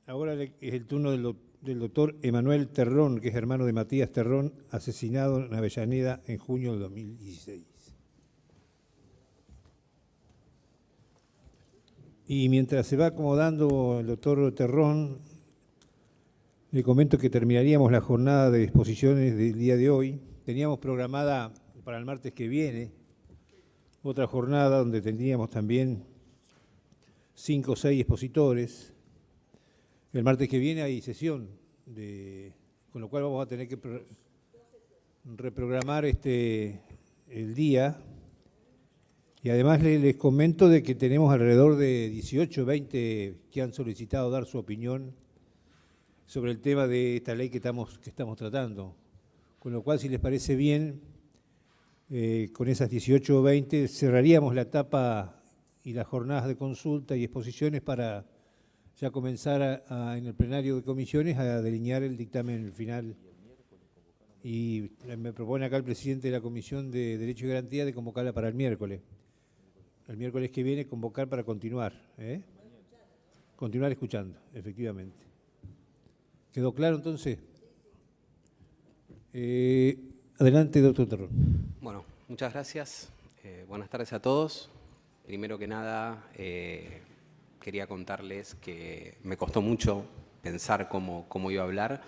Ahora es el turno del doctor Emanuel Terrón, que es hermano de Matías Terrón, asesinado en Avellaneda en junio del 2016. Y mientras se va acomodando el doctor Terrón, le comento que terminaríamos la jornada de exposiciones del día de hoy. Teníamos programada para el martes que viene otra jornada donde tendríamos también 5 o 6 expositores. El martes que viene hay sesión, con lo cual vamos a tener que reprogramar el día. Y además les comento de que tenemos alrededor de 18 o 20 que han solicitado dar su opinión sobre el tema de esta ley que estamos tratando. Con lo cual, si les parece bien, con esas 18 o 20 cerraríamos la etapa y las jornadas de consulta y exposiciones para ya comenzar en el plenario de comisiones a delinear el dictamen final. Y me propone acá el presidente de la Comisión de Derecho y Garantía de convocarla para el miércoles. El miércoles que viene convocar para continuar. Continuar escuchando, efectivamente. ¿Quedó claro entonces? Adelante, doctor Terrón. Bueno, muchas gracias. Buenas tardes a todos. Primero que nada, quería contarles que me costó mucho pensar cómo iba a hablar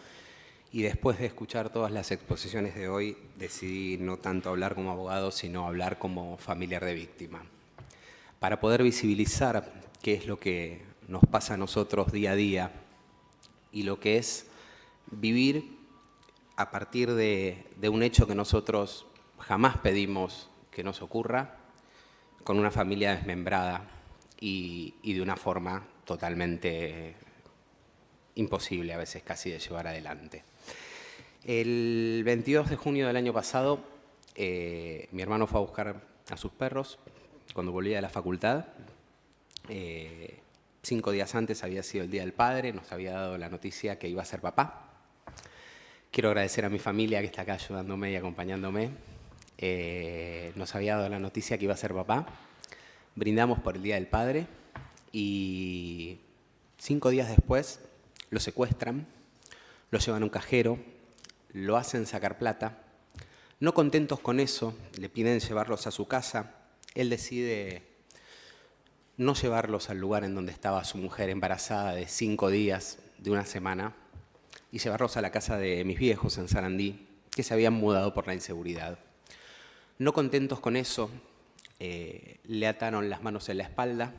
y después de escuchar todas las exposiciones de hoy decidí no tanto hablar como abogado, sino hablar como familiar de víctima. Para poder visibilizar qué es lo que nos pasa a nosotros día a día y lo que es vivir a partir de un hecho que nosotros jamás pedimos que nos ocurra, con una familia desmembrada y de una forma totalmente imposible a veces casi de llevar adelante. El 22 de junio del año pasado, mi hermano fue a buscar a sus perros cuando volvía de la facultad. 5 días antes había sido el Día del Padre, nos había dado la noticia que iba a ser papá. Quiero agradecer a mi familia que está acá ayudándome y acompañándome. Nos había dado la noticia que iba a ser papá. Brindamos por el Día del Padre y 5 días después lo secuestran, lo llevan a un cajero, lo hacen sacar plata. No contentos con eso, le piden llevarlos a su casa. Él decide no llevarlos al lugar en donde estaba su mujer embarazada de 5 días, de una semana, y llevarlos a la casa de mis viejos en Sarandí, que se habían mudado por la inseguridad. No contentos con eso, le ataron las manos en la espalda.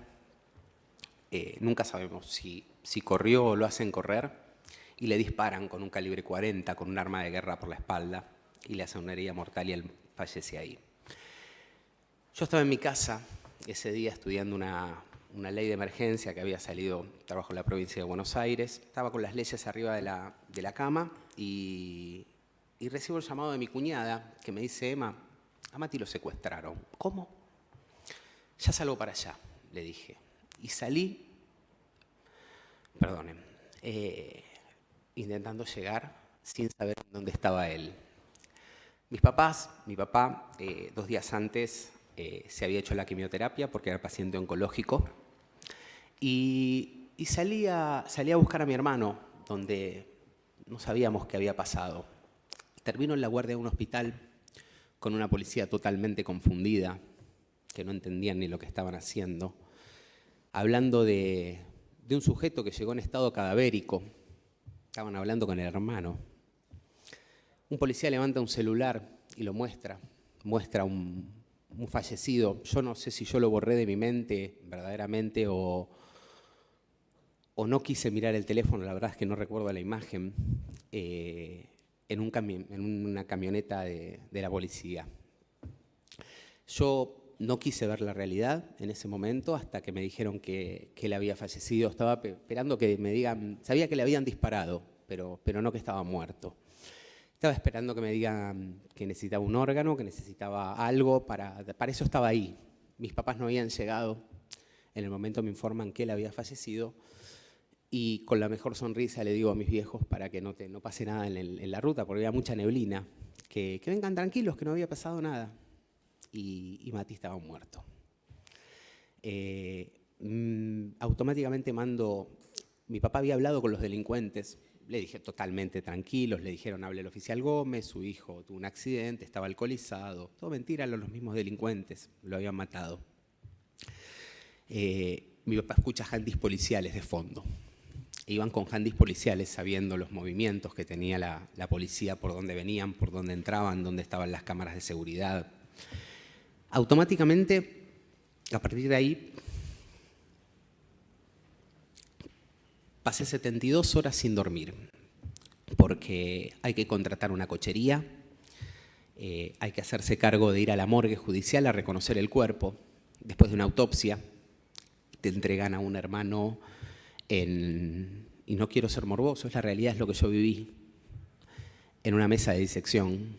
Nunca sabemos si corrió o lo hacen correr, y le disparan con un calibre 40, con un arma de guerra por la espalda, y le hacen una herida mortal y él fallece ahí. Yo estaba en mi casa ese día estudiando una ley de emergencia que había salido, trabajo en la provincia de Buenos Aires, estaba con las leyes arriba de la cama y recibo el llamado de mi cuñada que me dice: Emma, a Mati lo secuestraron. ¿Cómo? Ya salgo para allá, le dije. Y salí, perdonen, intentando llegar sin saber dónde estaba él. Mi papá, 2 días antes se había hecho la quimioterapia porque era paciente oncológico y salí a buscar a mi hermano donde no sabíamos qué había pasado. Termino en la guardia de un hospital con una policía totalmente confundida, que no entendían ni lo que estaban haciendo, hablando de un sujeto que llegó en estado cadavérico. Estaban hablando con el hermano. Un policía levanta un celular y lo muestra un fallecido. Yo no sé si yo lo borré de mi mente verdaderamente o no quise mirar el teléfono, la verdad es que no recuerdo la imagen, en una camioneta de la policía. Yo no quise ver la realidad en ese momento hasta que me dijeron que él había fallecido. Estaba esperando que me digan, sabía que le habían disparado, pero no que estaba muerto. Estaba esperando que me digan que necesitaba un órgano, que necesitaba algo, para eso estaba ahí. Mis papás no habían llegado, en el momento me informan que él había fallecido y con la mejor sonrisa le digo a mis viejos para que no pase nada en la ruta, porque había mucha neblina, que vengan tranquilos, que no había pasado nada. Y Mati estaba muerto. automáticamente mando. Mi papá había hablado con los delincuentes, le dije totalmente tranquilos, le dijeron hable el oficial Gómez, su hijo tuvo un accidente, estaba alcoholizado, todo mentira, eran los mismos delincuentes, lo habían matado. Mi papá escucha handys policiales de fondo. Iban con handys policiales sabiendo los movimientos que tenía la policía, por dónde venían, por dónde entraban, dónde estaban las cámaras de seguridad. Automáticamente, a partir de ahí, pasé 72 horas sin dormir, porque hay que contratar una cochería, hay que hacerse cargo de ir a la morgue judicial a reconocer el cuerpo. Después de una autopsia, te entregan a un hermano y no quiero ser morboso, es la realidad, es lo que yo viví, en una mesa de disección,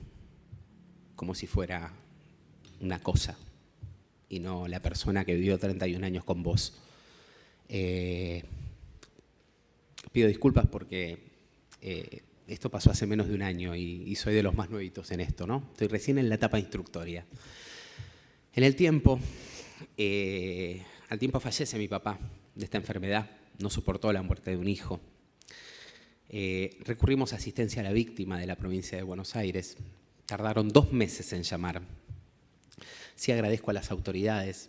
como si fuera una cosa, y no la persona que vivió 31 años con vos. Pido disculpas porque esto pasó hace menos de un año y soy de los más nuevitos en esto, ¿no? Estoy recién en la etapa instructoria. En el tiempo, al tiempo fallece mi papá de esta enfermedad, no soportó la muerte de un hijo. Recurrimos a asistencia a la víctima de la provincia de Buenos Aires. Tardaron 2 meses en llamar. Sí agradezco a las autoridades,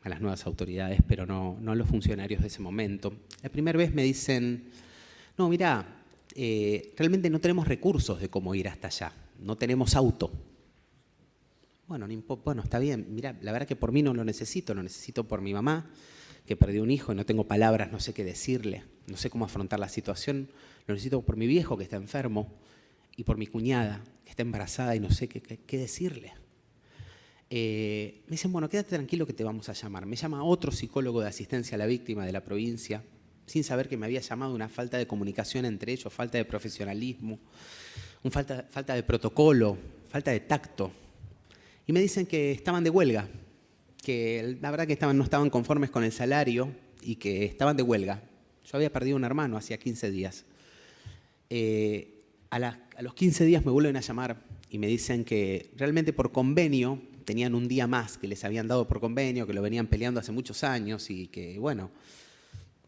a las nuevas autoridades, pero no a los funcionarios de ese momento. La primera vez me dicen, no, mirá, realmente no tenemos recursos de cómo ir hasta allá, no tenemos auto. Bueno, está bien, mirá, la verdad que por mí no lo necesito por mi mamá, que perdió un hijo y no tengo palabras, no sé qué decirle, no sé cómo afrontar la situación, lo necesito por mi viejo que está enfermo y por mi cuñada que está embarazada y no sé qué decirle. Me dicen, bueno, quédate tranquilo que te vamos a llamar. Me llama otro psicólogo de asistencia a la víctima de la provincia, sin saber que me había llamado, una falta de comunicación entre ellos, falta de profesionalismo, falta de protocolo, falta de tacto. Y me dicen que estaban de huelga, que la verdad que no estaban conformes con el salario y que estaban de huelga. Yo había perdido un hermano hacía 15 días. A los 15 días me vuelven a llamar y me dicen que realmente por convenio tenían un día más que les habían dado por convenio, que lo venían peleando hace muchos años y que, bueno,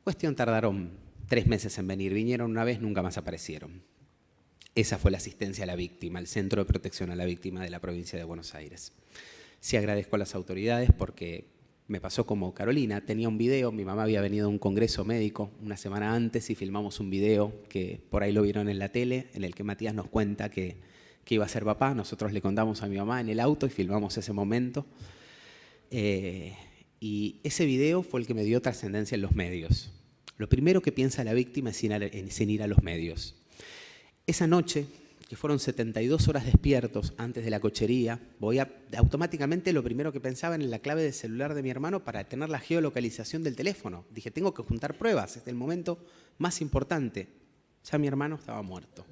cuestión tardaron 3 meses en venir. Vinieron una vez, nunca más aparecieron. Esa fue la asistencia a la víctima, el Centro de Protección a la Víctima de la provincia de Buenos Aires. Sí agradezco a las autoridades porque me pasó como Carolina, tenía un video, mi mamá había venido a un congreso médico una semana antes y filmamos un video que por ahí lo vieron en la tele, en el que Matías nos cuenta que iba a ser papá. Nosotros le contamos a mi mamá en el auto y filmamos ese momento. Y ese video fue el que me dio trascendencia en los medios. Lo primero que piensa la víctima es en ir a los medios. Esa noche, que fueron 72 horas despiertos antes de la cochería, automáticamente lo primero que pensaba en la clave del celular de mi hermano para tener la geolocalización del teléfono. Dije, tengo que juntar pruebas, es el momento más importante. Ya mi hermano estaba muerto.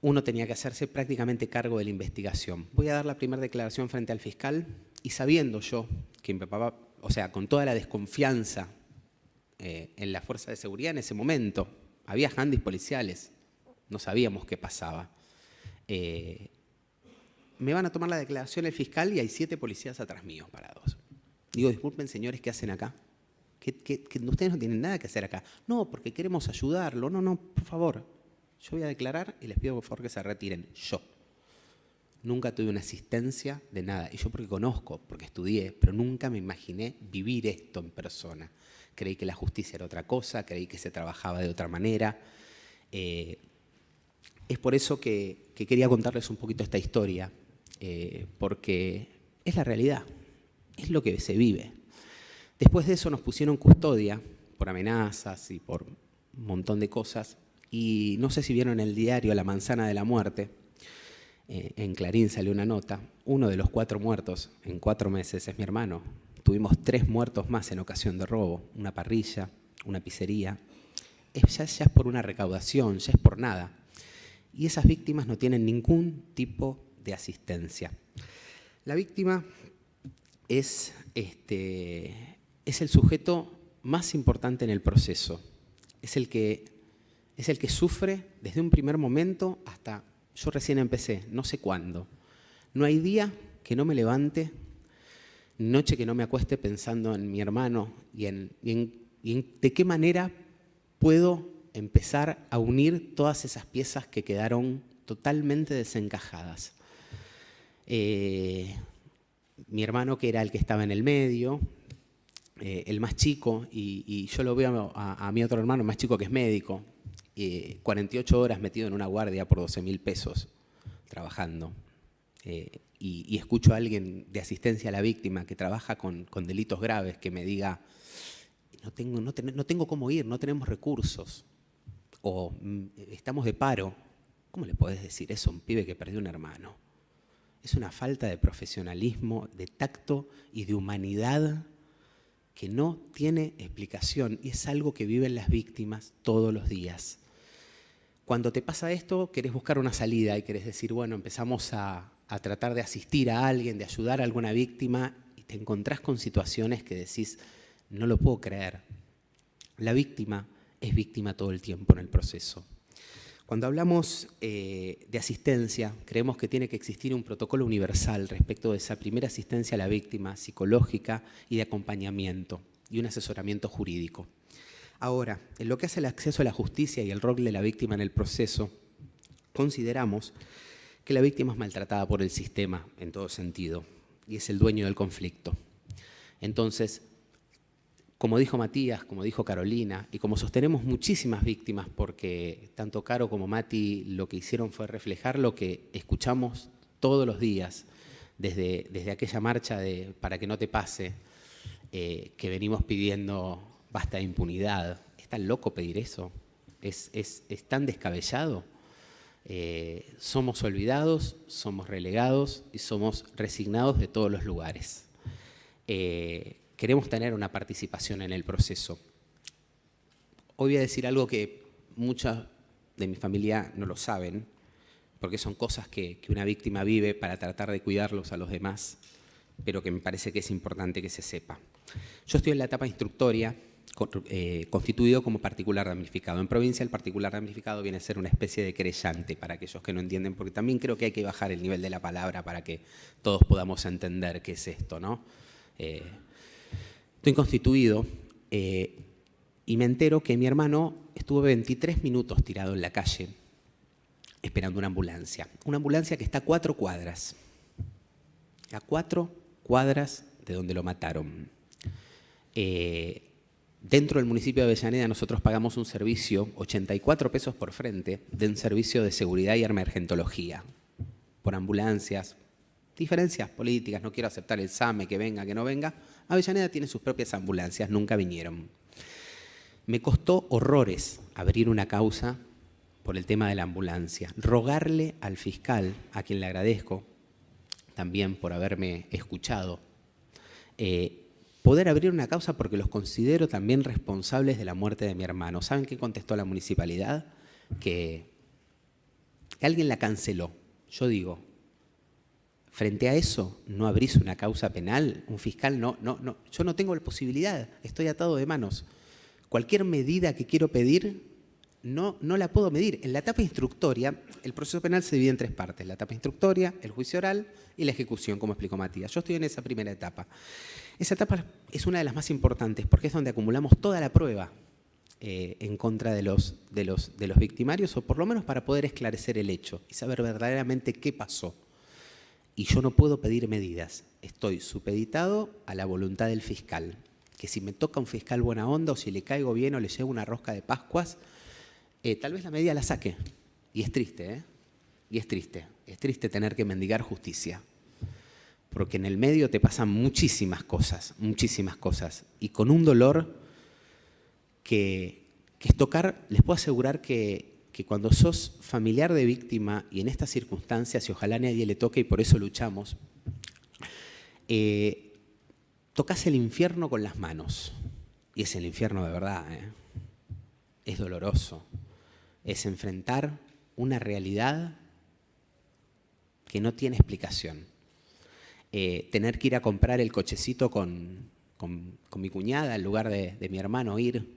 Uno tenía que hacerse prácticamente cargo de la investigación. Voy a dar la primera declaración frente al fiscal y sabiendo yo que mi papá, o sea, con toda la desconfianza en la fuerza de seguridad en ese momento, había handys policiales, no sabíamos qué pasaba. Me van a tomar la declaración el fiscal y hay 7 policías atrás míos parados. Digo, disculpen señores, ¿qué hacen acá? Que ustedes no tienen nada que hacer acá. No, porque queremos ayudarlo. No, por favor. Yo voy a declarar y les pido por favor que se retiren. Yo. Nunca tuve una asistencia de nada. Y yo porque conozco, porque estudié, pero nunca me imaginé vivir esto en persona. Creí que la justicia era otra cosa, creí que se trabajaba de otra manera. Es por eso que quería contarles un poquito esta historia, porque es la realidad, es lo que se vive. Después de eso nos pusieron custodia por amenazas y por un montón de cosas. Y no sé si vieron en el diario La Manzana de la Muerte, en Clarín salió una nota. Uno de los 4 muertos en 4 meses es mi hermano. Tuvimos 3 muertos más en ocasión de robo, una parrilla, una pizzería. Ya es por una recaudación, ya es por nada. Y esas víctimas no tienen ningún tipo de asistencia. La víctima es el sujeto más importante en el proceso. Es el que sufre desde un primer momento hasta, yo recién empecé, no sé cuándo. No hay día que no me levante noche que no me acueste pensando en mi hermano y en de qué manera puedo empezar a unir todas esas piezas que quedaron totalmente desencajadas. Mi hermano, que era el que estaba en el medio, el más chico, y yo lo veo a mi otro hermano más chico que es médico, 48 horas metido en una guardia por 12.000 pesos trabajando. Y escucho a alguien de asistencia a la víctima que trabaja con delitos graves que me diga, no tengo cómo ir, no tenemos recursos, o estamos de paro. ¿Cómo le podés decir eso a un pibe que perdió un hermano? Es una falta de profesionalismo, de tacto y de humanidad que no tiene explicación, y es algo que viven las víctimas todos los días. Cuando te pasa esto, querés buscar una salida y querés decir, bueno, empezamos a tratar de asistir a alguien, de ayudar a alguna víctima, y te encontrás con situaciones que decís, no lo puedo creer. La víctima es víctima todo el tiempo en el proceso. Cuando hablamos de asistencia, creemos que tiene que existir un protocolo universal respecto de esa primera asistencia a la víctima, psicológica y de acompañamiento, y un asesoramiento jurídico. Ahora, en lo que hace el acceso a la justicia y el rol de la víctima en el proceso, consideramos que la víctima es maltratada por el sistema en todo sentido y es el dueño del conflicto. Entonces, como dijo Matías, como dijo Carolina, y como sostenemos muchísimas víctimas, porque tanto Caro como Mati lo que hicieron fue reflejar lo que escuchamos todos los días, desde aquella marcha de Para que no te pase, que venimos pidiendo basta de impunidad. ¿Es tan loco pedir eso? ¿Es tan descabellado? Somos olvidados, somos relegados y somos resignados de todos los lugares. Queremos tener una participación en el proceso. Hoy voy a decir algo que muchas de mi familia no lo saben, porque son cosas que una víctima vive para tratar de cuidarlos a los demás, pero que me parece que es importante que se sepa. Yo estoy en la etapa instructoria, constituido como particular damnificado. En provincia, el particular damnificado viene a ser una especie de querellante, para aquellos que no entienden, porque también creo que hay que bajar el nivel de la palabra para que todos podamos entender qué es esto, ¿no? Estoy constituido y me entero que mi hermano estuvo 23 minutos tirado en la calle esperando una ambulancia. Una ambulancia que está a 4 cuadras. A 4 cuadras de donde lo mataron. Dentro del municipio de Avellaneda nosotros pagamos un servicio, 84 pesos por frente, de un servicio de seguridad y emergentología. Por ambulancias, diferencias políticas, no quiero aceptar el SAME, que venga, que no venga. Avellaneda tiene sus propias ambulancias, nunca vinieron. Me costó horrores abrir una causa por el tema de la ambulancia. Rogarle al fiscal, a quien le agradezco también por haberme escuchado, poder abrir una causa porque los considero también responsables de la muerte de mi hermano. ¿Saben qué contestó la municipalidad? Que alguien la canceló. Yo digo, frente a eso, ¿no abrís una causa penal? Un fiscal no, yo no tengo la posibilidad, estoy atado de manos. Cualquier medida que quiero pedir, no la puedo medir. En la etapa instructoria, el proceso penal se divide en 3 partes. La etapa instructoria, el juicio oral y la ejecución, como explicó Matías. Yo estoy en esa primera etapa. Esa etapa es una de las más importantes porque es donde acumulamos toda la prueba en contra de los victimarios, o por lo menos para poder esclarecer el hecho y saber verdaderamente qué pasó. Y yo no puedo pedir medidas. Estoy supeditado a la voluntad del fiscal. Que si me toca un fiscal buena onda o si le caigo bien o le llevo una rosca de Pascuas, tal vez la medida la saque. Y es triste, ¿eh? Y es triste. Es triste tener que mendigar justicia. Porque en el medio te pasan muchísimas cosas. Y con un dolor que es tocar, les puedo asegurar que cuando sos familiar de víctima y en estas circunstancias, y ojalá a nadie le toque y por eso luchamos, tocas el infierno con las manos. Y es el infierno de verdad, ¿eh? Es doloroso. Es enfrentar una realidad que no tiene explicación. Tener que ir a comprar el cochecito con mi cuñada en lugar de mi hermano ir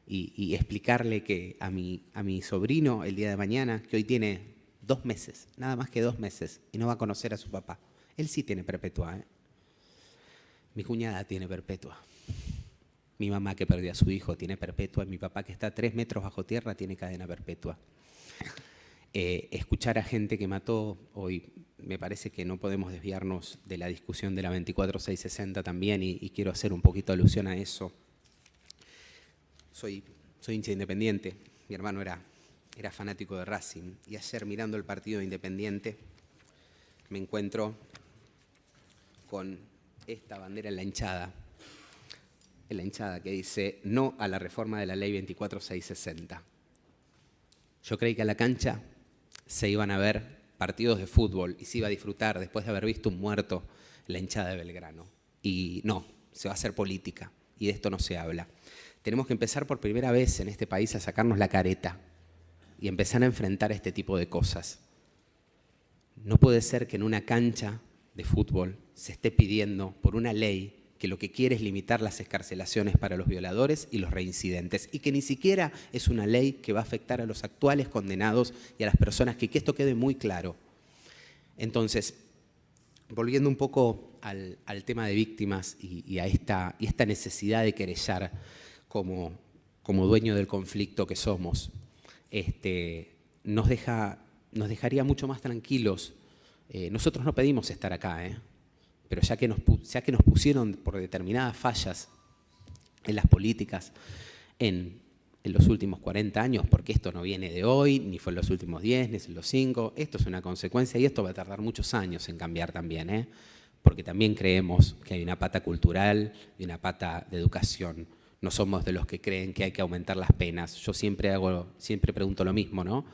y explicarle que a mi sobrino el día de mañana, que hoy tiene 2 meses, nada más que 2 meses, y no va a conocer a su papá. Él sí tiene perpetua, ¿eh? Mi cuñada tiene perpetua. Mi mamá que perdió a su hijo tiene perpetua. Mi papá que está 3 metros bajo tierra tiene cadena perpetua. Escuchar a gente que mató hoy, me parece que no podemos desviarnos de la discusión de la 24660 también y quiero hacer un poquito alusión a eso. Soy hincha Independiente, mi hermano era fanático de Racing y ayer mirando el partido de Independiente me encuentro con esta bandera en la hinchada que dice no a la reforma de la ley 24660. Yo creí que a la cancha se iban a ver partidos de fútbol y se iba a disfrutar después de haber visto un muerto en la hinchada de Belgrano. Y no, se va a hacer política y de esto no se habla. Tenemos que empezar por primera vez en este país a sacarnos la careta y empezar a enfrentar este tipo de cosas. No puede ser que en una cancha de fútbol se esté pidiendo por una ley que lo que quiere es limitar las excarcelaciones para los violadores y los reincidentes, y que ni siquiera es una ley que va a afectar a los actuales condenados y a las personas que esto quede muy claro. Entonces, volviendo un poco al tema de víctimas y a esta necesidad de querellar como dueño del conflicto que somos, nos dejaría mucho más tranquilos. Nosotros no pedimos estar acá, pero ya que nos pusieron por determinadas fallas en las políticas en los últimos 40 años, porque esto no viene de hoy, ni fue en los últimos 10, ni en los 5, esto es una consecuencia y esto va a tardar muchos años en cambiar también, porque también creemos que hay una pata cultural y una pata de educación. No somos de los que creen que hay que aumentar las penas. Yo siempre pregunto lo mismo, ¿no?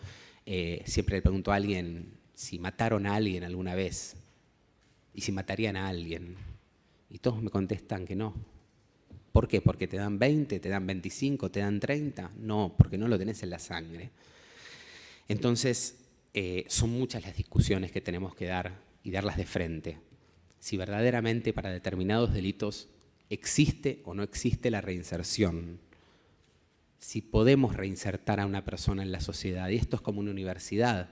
Siempre le pregunto a alguien si mataron a alguien alguna vez y si matarían a alguien. Y todos me contestan que no. ¿Por qué? ¿Porque te dan 20, te dan 25, te dan 30? No, porque no lo tenés en la sangre. Entonces, son muchas las discusiones que tenemos que dar y darlas de frente. Si verdaderamente para determinados delitos existe o no existe la reinserción. Si podemos reinsertar a una persona en la sociedad, y esto es como una universidad.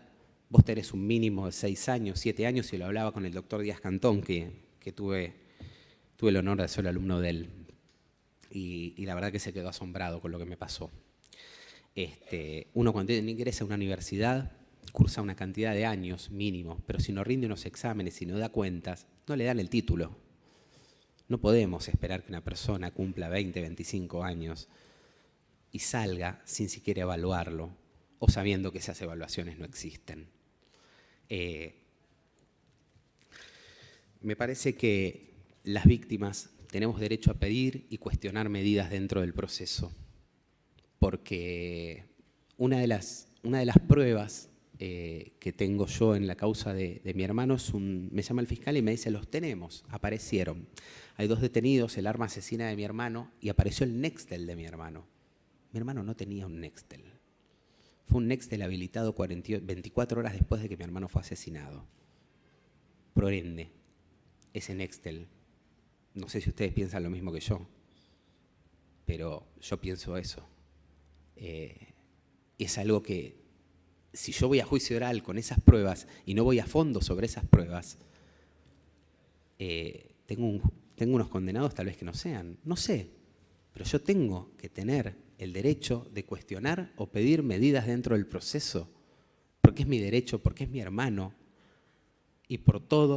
Vos tenés un mínimo de 6 años, 7 años, y lo hablaba con el doctor Díaz Cantón, que tuve el honor de ser alumno de él. Y la verdad que se quedó asombrado con lo que me pasó. Uno cuando ingresa a una universidad, cursa una cantidad de años mínimo, pero si no rinde unos exámenes, si no da cuentas, no le dan el título. No podemos esperar que una persona cumpla 20, 25 años y salga sin siquiera evaluarlo o sabiendo que esas evaluaciones no existen. Me parece que las víctimas tenemos derecho a pedir y cuestionar medidas dentro del proceso, porque una de las pruebas que tengo yo en la causa de mi hermano me llama el fiscal y me dice, los tenemos, aparecieron. Hay 2 detenidos, el arma asesina de mi hermano, y apareció el Nextel de mi hermano. Mi hermano no tenía un Nextel. Fue un Nextel habilitado 24 horas después de que mi hermano fue asesinado. Por ende, ese Nextel, no sé si ustedes piensan lo mismo que yo, pero yo pienso eso. Es algo que, si yo voy a juicio oral con esas pruebas y no voy a fondo sobre esas pruebas, tengo unos condenados tal vez que no sean, no sé, pero yo tengo que tener el derecho de cuestionar o pedir medidas dentro del proceso, porque es mi derecho, porque es mi hermano y por todo